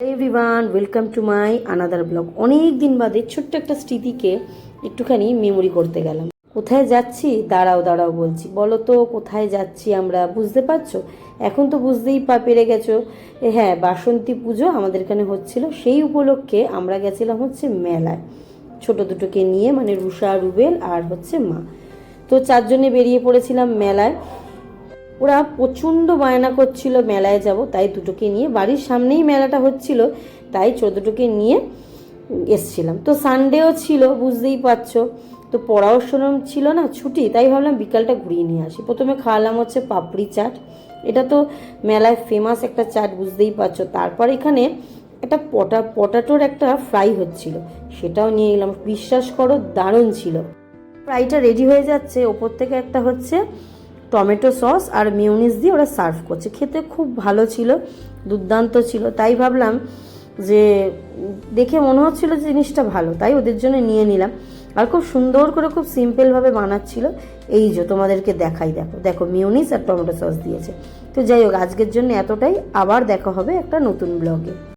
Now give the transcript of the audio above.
Everyone welcome to my another blog. অনেক দিন বাদে ছোট্ট একটা স্মৃতিকে একটুখানি মেমোরি করতে গেলাম। কোথায় যাচ্ছি দাঁড়াও দাঁড়াও বলছি, বলো তো কোথায় যাচ্ছি আমরা? বুঝতে পারছো? এখন তো বুঝতেই পেরে গেছো। হ্যাঁ, বাসন্তী পুজো আমাদের এখানে হচ্ছিল, সেই উপলক্ষে আমরা গেছিলাম হচ্ছে মেলায়, ছোট দুটোকে নিয়ে, মানে রুষা, রুবেল আর হচ্ছে মা। তো চারজনে বেরিয়ে পড়েছিলাম মেলায়। ওরা প্রচণ্ড বায়না করছিল মেলায় যাব, তাই দুটোকে নিয়ে, বাড়ির সামনেই মেলাটা হচ্ছিল, তাই দুটোকে নিয়ে এসছিলাম। তো সানডেও ছিল, বুঝতেই পারছো, তো পড়াশোনা ছিল না, ছুটি, তাই ভাবলাম বিকালটা ঘুরিয়ে নিয়ে আসি। প্রথমে খাওয়ালাম হচ্ছে পাপড়ি চাট, এটা তো মেলায় ফেমাস একটা চাট, বুঝতেই পারছো। তারপর এখানে একটা পটাটোর একটা ফ্রাই হচ্ছিল, সেটাও নিয়ে এলাম। বিশ্বাস করো, দারুণ ছিল। ফ্রাইটা রেডি হয়ে যাচ্ছে, ওপর থেকে একটা হচ্ছে টমেটো সস আর মিউনিস দিয়ে ওরা সার্ভ করছে, খেতে খুব ভালো ছিল, দুর্দান্ত ছিল। তাই ভাবলাম যে, দেখে মনে হচ্ছিল যে জিনিসটা ভালো, তাই ওদের জন্য নিয়ে নিলাম। আর খুব সুন্দর করে, খুব সিম্পলভাবে বানাচ্ছিল। এই যে তোমাদেরকে দেখাই, দেখো দেখো, মিউনিস আর টমেটো সস দিয়েছে। তো যাই হোক, আজকের জন্য এতটাই। আবার দেখা হবে একটা নতুন ব্লগে।